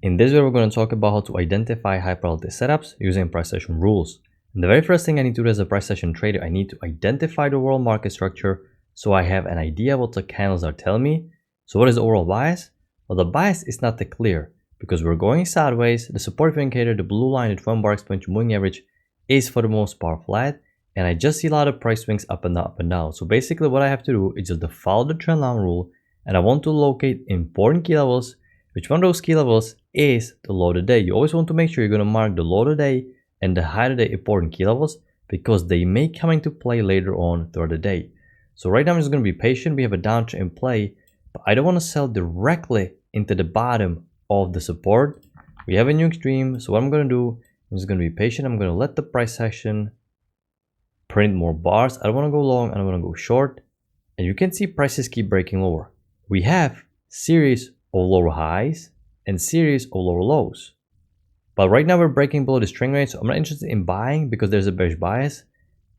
In this video, we're going to talk about how to identify high probability setups using price action rules. And the very first thing I need to do as a price action trader, I need to identify the overall market structure so I have an idea what the candles are telling me. So what is the overall bias? Well, the bias is not that clear because we're going sideways. The support indicator, the blue line, the 1 bar exponential moving average is for the most part flat. And I just see a lot of price swings up and down, up and down. So basically what I have to do is just to follow the trend line rule, and I want to locate important key levels. Which one of those key levels is the low of the day? You always want to make sure you're going to mark the low of the day and the high of the day important key levels because they may come into play later on throughout the day. So right now I'm just going to be patient. We have a downtrend in play, but I don't want to sell directly into the bottom of the support. We have a new extreme. So what I'm going to do, I'm just going to be patient. I'm going to let the price action print more bars. I don't want to go long. I don't want to go short. And you can see prices keep breaking lower. We have series of lower highs and series of lower lows, but right now we're breaking below the string range, so I'm not interested in buying because there's a bearish bias.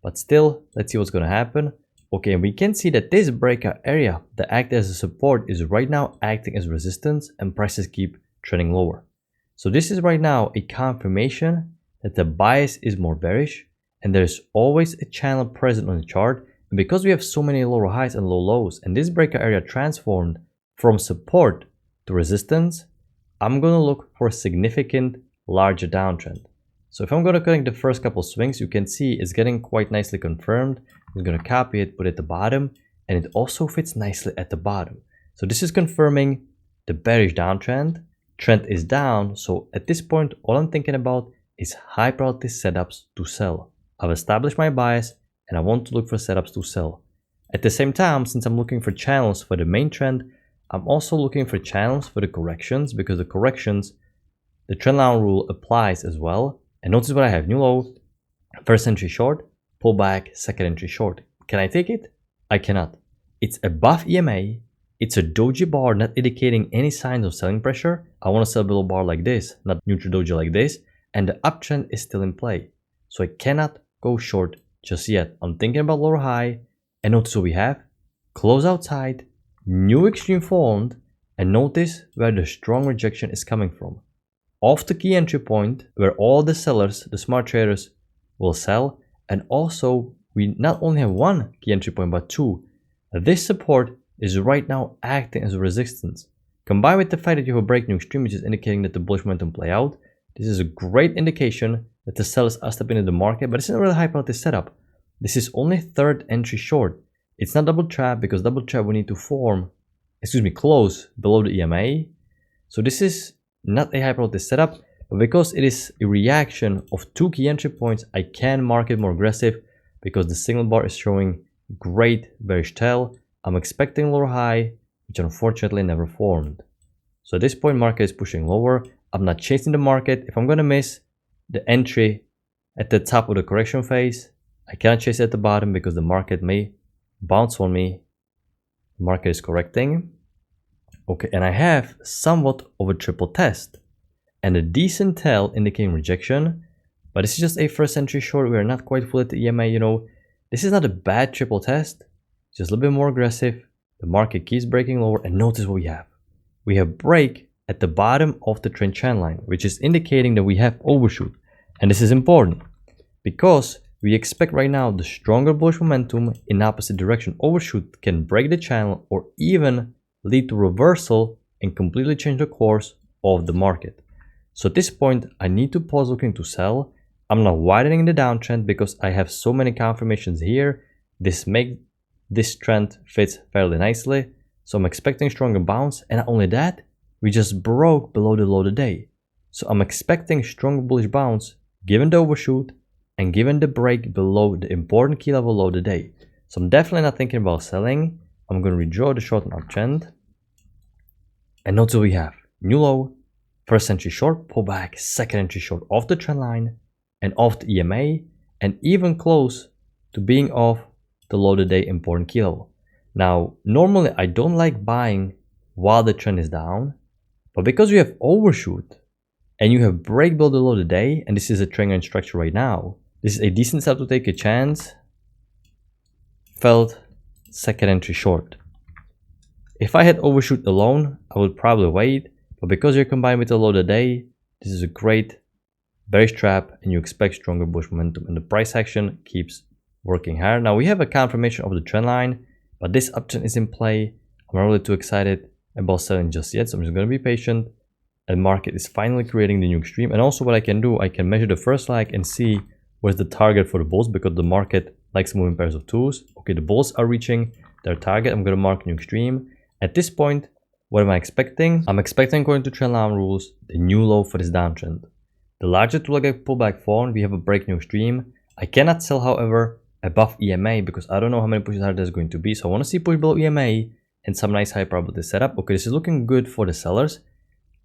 But still, let's see what's going to happen. Okay, and we can see that this breakout area that acted as a support is right now acting as resistance, and prices keep trending lower. So this is right now a confirmation that the bias is more bearish, and there's always a channel present on the chart. And because we have so many lower highs and low lows, and this breakout area transformed from support to resistance, I'm going to look for a significant larger downtrend. So if I'm going to connect the first couple swings, you can see it's getting quite nicely confirmed. I'm going to copy it, put it at the bottom, and it also fits nicely at the bottom. So this is confirming the bearish downtrend. Trend is down, so at this point all I'm thinking about is high probability setups to sell. I've established my bias and I want to look for setups to sell. At the same time, since I'm looking for channels for the main trend, I'm also looking for channels for the corrections, because the corrections, the trend line rule applies as well. And notice what I have: new low, first entry short, pull back, second entry short. Can I take it? I cannot. It's above EMA. It's a doji bar, not indicating any signs of selling pressure. I want to sell below bar like this, not neutral doji like this. And the uptrend is still in play. So I cannot go short just yet. I'm thinking about lower high. And notice what we have: close outside, new extreme formed, and notice where the strong rejection is coming from. Off the key entry point where all the sellers, the smart traders, will sell. And also we not only have one key entry point but two. This support is right now acting as a resistance. Combined with the fact that you have a break new extreme, which is indicating that the bullish momentum play out, this is a great indication that the sellers are stepping into the market. But it's not really high probability setup. This is only third entry short. It's not double trap, because double trap we need to close below the EMA. So this is not a high probability setup, but because it is a reaction of two key entry points, I can mark it more aggressive because the signal bar is showing great bearish tail. I'm expecting lower high, which unfortunately never formed. So at this point, market is pushing lower. I'm not chasing the market. If I'm going to miss the entry at the top of the correction phase, I cannot chase it at the bottom because the market may bounce on me. The market is correcting. Okay, and I have somewhat of a triple test and a decent tail indicating rejection, but this is just a first entry short. We are not quite full at the EMA, This is not a bad triple test, just a little bit more aggressive. The market keeps breaking lower, and notice what we have. We have break at the bottom of the trend channel line, which is indicating that we have overshoot. And this is important because we expect right now the stronger bullish momentum in opposite direction. Overshoot can break the channel or even lead to reversal and completely change the course of the market. So at this point, I need to pause looking to sell. I'm not widening the downtrend because I have so many confirmations here. This trend fits fairly nicely. So I'm expecting stronger bounce, and not only that, we just broke below the low of the day. So I'm expecting stronger bullish bounce given the overshoot and given the break below the important key level low of the day. So I'm definitely not thinking about selling. I'm going to redraw the short and uptrend. And notice what we have: new low, first entry short, pull back, second entry short off the trend line and off the EMA, and even close to being off the low of the day important key level. Now, normally I don't like buying while the trend is down, but because we have overshoot and you have break below the low of the day, and this is a trend line structure right now, this is a decent setup to take a chance. Felt second entry short. If I had overshoot alone, I would probably wait, But because you're combined with a low today, this is a great bearish trap and you expect stronger bullish momentum, and the price action keeps working hard. Now we have a confirmation of the trend line, but this uptrend is in play. I'm not really too excited about selling just yet, so I'm just going to be patient. And market is finally creating the new extreme. And also what I can do, I can measure the first leg and see where's the target for the bulls, because the market likes moving pairs of twos. Okay, the bulls are reaching their target. I'm going to mark new extreme. At this point, what am I expecting? I'm expecting, according to trend line rules, the new low for this downtrend. The larger two-leg pullback form, we have a break new extreme. I cannot sell, however, above EMA because I don't know how many pushes are there's going to be. So I want to see push below EMA and some nice high probability setup. Okay, this is looking good for the sellers.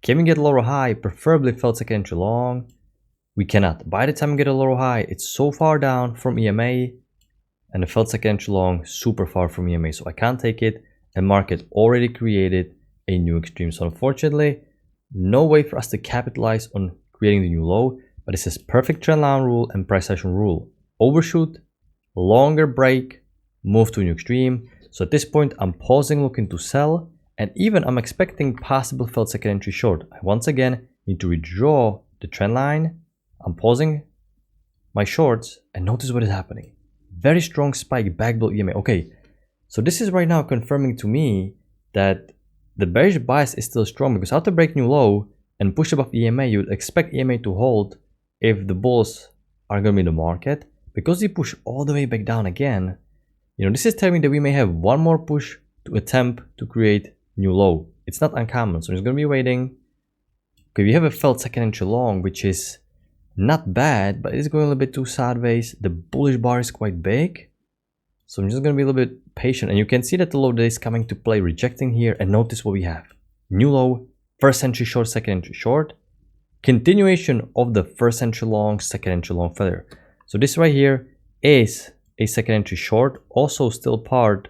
Can we get lower high? Preferably felt second entry long. We cannot. By the time we get a lower high, it's so far down from EMA, and the felt second entry long super far from EMA, so I can't take it. And market already created a new extreme. So unfortunately, no way for us to capitalize on creating the new low, but this is perfect trend line rule and price action rule. Overshoot, longer break, move to a new extreme. So at this point, I'm pausing, looking to sell, and even I'm expecting possible felt second entry short. I once again need to redraw the trend line. I'm pausing my shorts and notice what is happening. Very strong spike back below EMA. Okay, so this is right now confirming to me that the bearish bias is still strong, because after break new low and push above EMA, you would expect EMA to hold if the bulls are going to be in the market. Because they push all the way back down again, you know, this is telling me that we may have one more push to attempt to create new low. It's not uncommon, so I'm just going to be waiting. Okay, we have a felt second entry long, which is not bad, but it's going a little bit too sideways. The bullish bar is quite big, so I'm just going to be a little bit patient. And you can see that the low day is coming to play, rejecting here, and notice what we have. New low, first entry short, second entry short. Continuation of the first entry long, second entry long failure. So this right here is a second entry short, also still part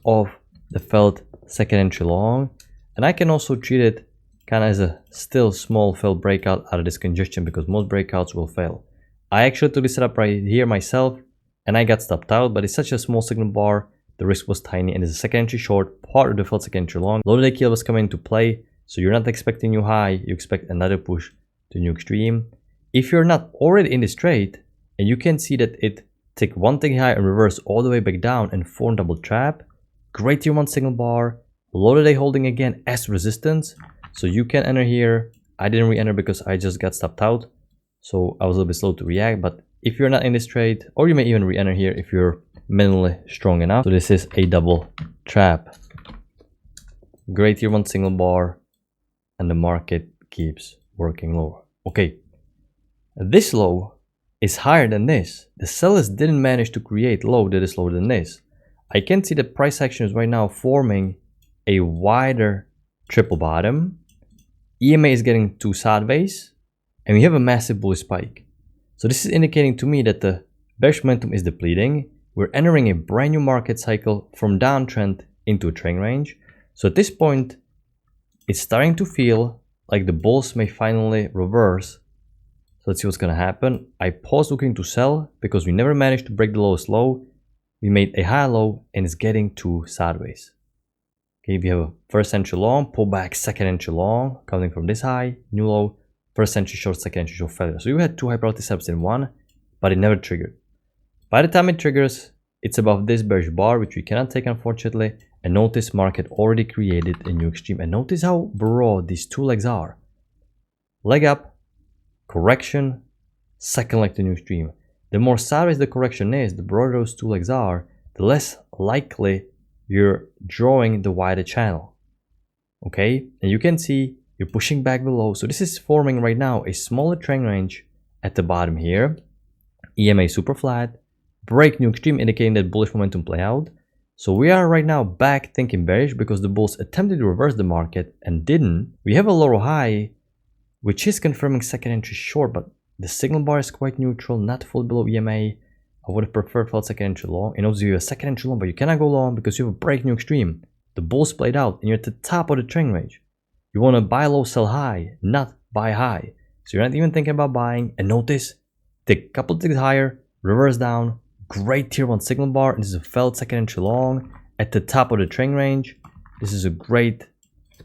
of the felt second entry long. And I can also treat it kind of as a still small failed breakout out of this congestion, because most breakouts will fail. I actually took this setup right here myself and I got stopped out, but it's such a small signal bar, the risk was tiny, and it's a second entry short, part of the felt second entry long. Low day kill was coming into play, so you're not expecting new high, you expect another push to new extreme. If you're not already in this trade and you can see that it take one thing high and reverse all the way back down and form double trap, great tier 1 signal bar, low day holding again as resistance. So you can enter here. I didn't re-enter because I just got stopped out, so I was a little bit slow to react. But if you're not in this trade, or you may even re-enter here if you're minimally strong enough. So this is a double trap. Great tier 1 signal bar, and the market keeps working lower. Okay, this low is higher than this. The sellers didn't manage to create low that is lower than this. I can see the price action is right now forming a wider triple bottom. EMA is getting too sideways, and we have a massive bullish spike. So this is indicating to me that the bearish momentum is depleting. We're entering a brand new market cycle from downtrend into a trend range. So at this point, it's starting to feel like the bulls may finally reverse. So let's see what's going to happen. I paused looking to sell because we never managed to break the lowest low. We made a high low and it's getting too sideways. Okay, we have a first entry long, pull back, second entry long, coming from this high, new low, first entry short, second entry short failure. So you had two high probability setups in one, but it never triggered. By the time it triggers, it's above this bearish bar, which we cannot take unfortunately. And notice market already created a new extreme. And notice how broad these two legs are. Leg up, correction, second leg to new extreme. The more sideways the correction is, the broader those two legs are, the less likely you're drawing the wider channel. Okay, and you can see you're pushing back below. So this is forming right now a smaller trend range at the bottom here. EMA super flat, break new extreme indicating that bullish momentum play out. So we are right now back thinking bearish because the bulls attempted to reverse the market and didn't. We have a lower high, which is confirming second entry short, but the signal bar is quite neutral, not full below EMA. I would have preferred felt second entry long. And also you have a second entry long, but you cannot go long because you have a break new extreme. The bulls played out and you're at the top of the trend range. You want to buy low, sell high, not buy high. So you're not even thinking about buying. And notice, take a couple ticks higher, reverse down, great tier 1 signal bar. And this is a felt second entry long at the top of the trend range. This is a great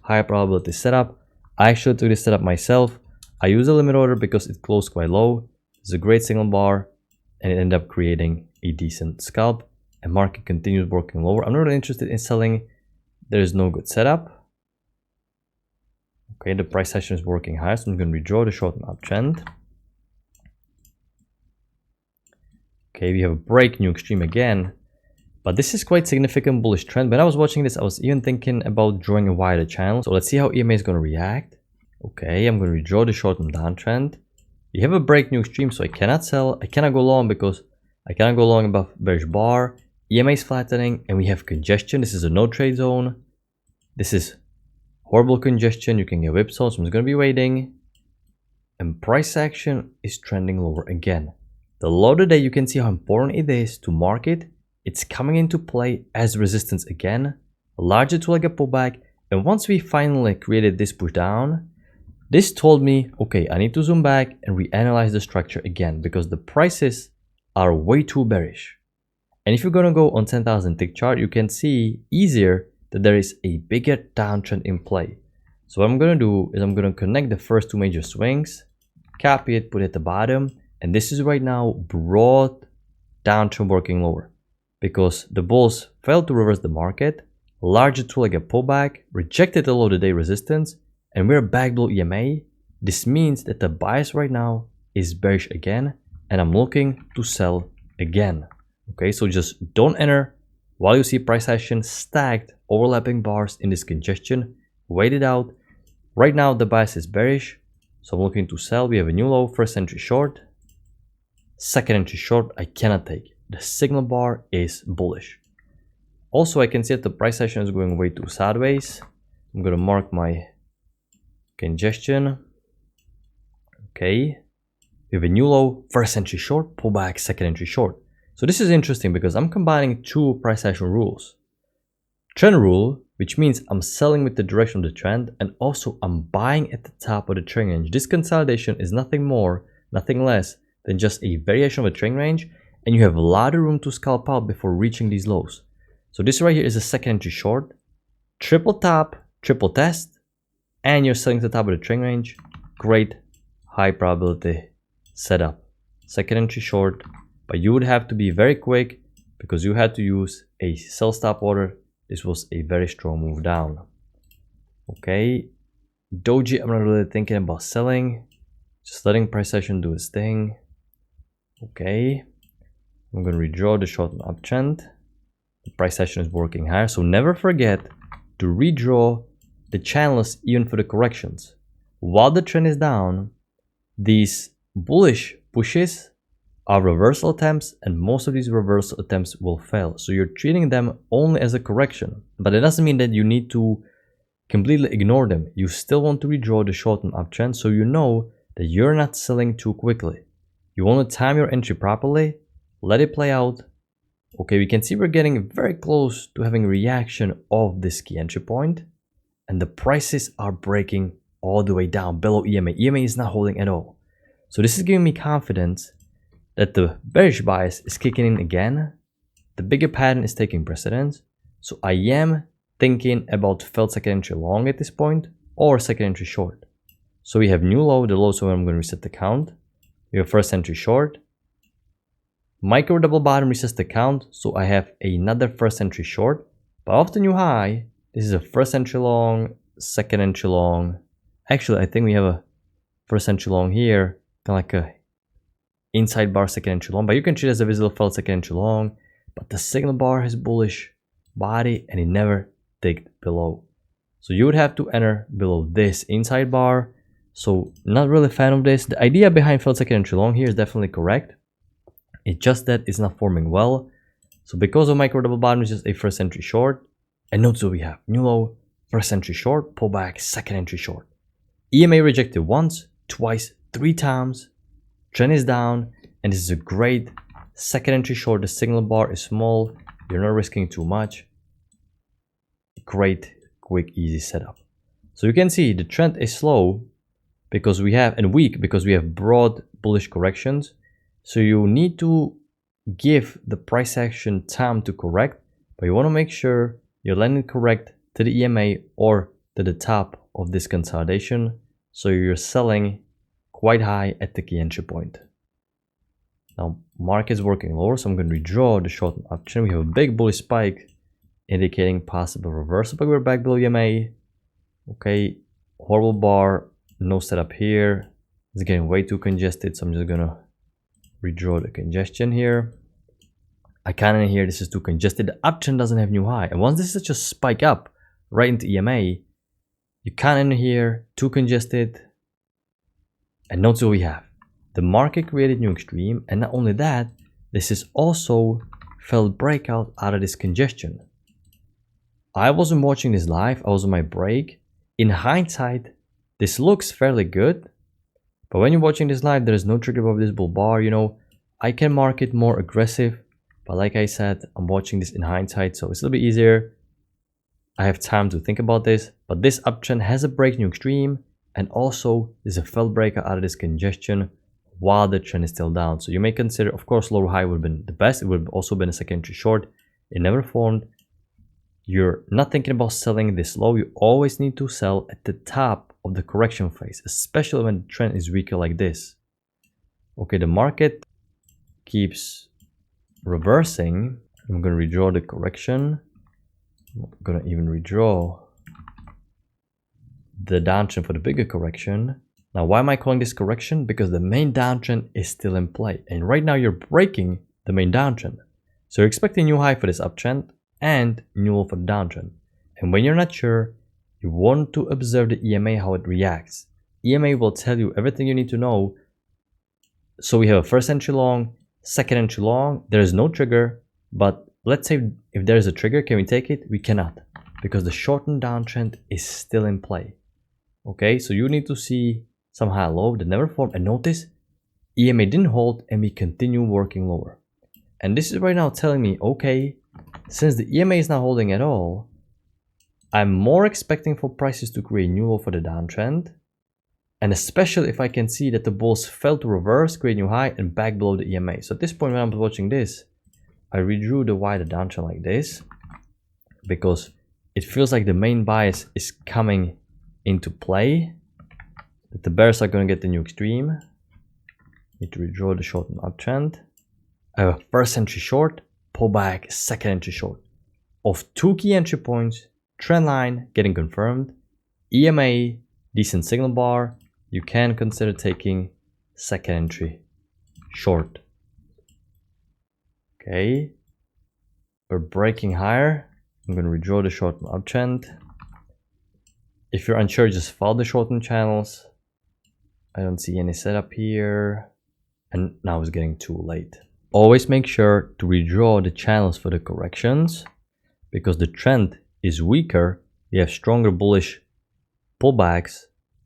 high probability setup. I actually took this setup myself. I use a limit order because it closed quite low. It's a great signal bar and it ended up creating a decent scalp, and market continues working lower. I'm not really interested in selling. There is no good setup. Okay, the price action is working higher, so I'm going to redraw the short and uptrend. Okay, we have a break, new extreme again, but this is quite significant bullish trend. When I was watching this, I was even thinking about drawing a wider channel. So let's see how EMA is going to react. Okay, I'm going to redraw the short and downtrend. We have a break, new extreme, so I cannot sell. I cannot go long because I cannot go long above bearish bar. EMA is flattening and we have congestion. This is a no trade zone. This is horrible congestion. You can get whipsaw, so I'm just going to be waiting. And price action is trending lower again. The low of the day, you can see how important it is to market. It's coming into play as resistance again. A larger tool like a pullback. And once we finally created this push down, this told me, okay, I need to zoom back and reanalyze the structure again because the prices are way too bearish. And if you're going to go on 10,000 tick chart, you can see easier that there is a bigger downtrend in play. So what I'm going to do is I'm going to connect the first two major swings, copy it, put it at the bottom. And this is right now broad downtrend working lower because the bulls failed to reverse the market. Larger tool like a pullback, rejected the low of the day resistance, and we're back below EMA. This means that the bias right now is bearish again, and I'm looking to sell again. Okay, so just don't enter while you see price action stacked overlapping bars in this congestion. Wait it out. Right now the bias is bearish, so I'm looking to sell. We have a new low, first entry short, second entry short. I cannot take. The signal bar is bullish. Also, I can see that the price action is going way too sideways. I'm going to mark my congestion. Okay, we have a new low, first entry short, pullback, second entry short. So this is interesting because I'm combining two price action rules. Trend rule, which means I'm selling with the direction of the trend, and also I'm buying at the top of the trend range. This consolidation is nothing more, nothing less than just a variation of a trend range, and you have a lot of room to scalp out before reaching these lows. So this right here is a second entry short, triple top, triple test, and you're selling to the top of the trend range. Great high probability setup. Second entry short, but you would have to be very quick because you had to use a sell stop order. This was a very strong move down. Okay, Doji, I'm not really thinking about selling, just letting price action do its thing. Okay, I'm going to redraw the short and uptrend. The price action is working higher, so never forget to redraw the channels even for the corrections. While the trend is down, these bullish pushes are reversal attempts, and most of these reversal attempts will fail. So you're treating them only as a correction, but it doesn't mean that you need to completely ignore them. You still want to redraw the short and uptrend so you know that you're not selling too quickly. You want to time your entry properly, let it play out. Okay, we can see we're getting very close to having a reaction of this key entry point, and the prices are breaking all the way down below EMA. EMA is not holding at all. So this is giving me confidence that the bearish bias is kicking in again. The bigger pattern is taking precedence. So I am thinking about failed second entry long at this point or second entry short. So we have new low, the low, so I'm going to reset the count. We have first entry short. Micro double bottom resets the count, so I have another first entry short. But off the new high, this is a first entry long, second entry long. Actually, I think we have a first entry long here, kind of like a inside bar second entry long, but you can treat it as a visible failed second entry long. But the signal bar has bullish body and it never dipped below. So you would have to enter below this inside bar. So not really a fan of this. The idea behind failed second entry long here is definitely correct. It's just that it's not forming well. So because of micro double bottom is just a first entry short. And notice what we have. New low, first entry short, pullback, second entry short. EMA rejected once, twice, 3 times. Trend is down, and this is a great second entry short. The signal bar is small. You're not risking too much. Great, quick, easy setup. So you can see the trend is slow because we have, and weak because we have broad bullish corrections. So you need to give the price action time to correct, but you want to make sure you're landing correct to the EMA or to the top of this consolidation, so you're selling quite high at the key entry point. Now market is working lower, so I'm going to redraw the short option. We have a big bullish spike indicating possible reversal, but we're back below EMA. Okay, horrible bar, no setup here. It's getting way too congested, so I'm just gonna redraw the congestion here. I can't in here, this is too congested. The uptrend doesn't have new high, and once this is just spike up right into EMA, you can't in here, too congested. And notice what we have. The market created new extreme, and not only that, this is also failed breakout out of this congestion. I wasn't watching this live, I was on my break. In hindsight, this looks fairly good, but when you're watching this live, there is no trigger above this bull bar. You know, I can mark it more aggressive, but like I said, I'm watching this in hindsight, so it's a little bit easier. I have time to think about this, but this uptrend has a break new extreme, and also there's a failed breakout out of this congestion while the trend is still down. So you may consider, of course, lower high would have been the best. It would have also been a second entry short. It never formed. You're not thinking about selling this low. You always need to sell at the top of the correction phase, especially when the trend is weaker like this. Okay, the market keeps reversing. I'm going to redraw the correction. I'm going to even redraw the downtrend for the bigger correction. Now, why am I calling this correction? Because the main downtrend is still in play. And right now you're breaking the main downtrend. So you're expecting new high for this uptrend and new low for the downtrend. And when you're not sure, you want to observe the EMA, how it reacts. EMA will tell you everything you need to know. So we have a first entry long, second entry long. There is no trigger, but let's say if there is a trigger, can we take it? We cannot, because the shortened downtrend is still in play. Okay, so you need to see some high low that never formed, and notice EMA didn't hold and we continue working lower. And this is right now telling me, okay, since the EMA is not holding at all, I'm more expecting for prices to create new low for the downtrend, and especially if I can see that the bulls failed to reverse, create new high, and back below the EMA. So at this point when I'm watching this, I redrew the wider downtrend like this, because it feels like the main bias is coming into play, that the bears are going to get the new extreme. Need to redraw the short and uptrend. I have a first entry short, pullback, second entry short. Of two key entry points, trend line getting confirmed, EMA, decent signal bar, you can consider taking second entry short. Okay, we're breaking higher. I'm going to redraw the short and uptrend. If you're unsure, just follow the shortened channels. I don't see any setup here, and now it's getting too late. Always make sure to redraw the channels for the corrections, because the trend is weaker. You have stronger bullish pullbacks,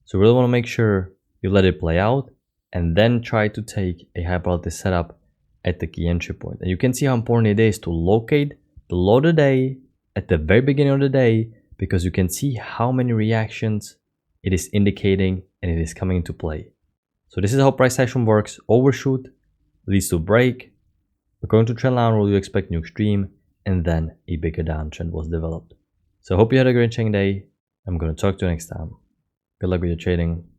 so you really want to make sure you let it play out and then try to take a high probability setup at the key entry point. And you can see how important it is to locate the low of the day at the very beginning of the day, because you can see how many reactions it is indicating and it is coming into play. So this is how price action works. Overshoot leads to break. According to trendline rule, you expect new extreme, and then a bigger downtrend was developed. So I hope you had a great trading day. I'm going to talk to you next time. Good luck with your trading.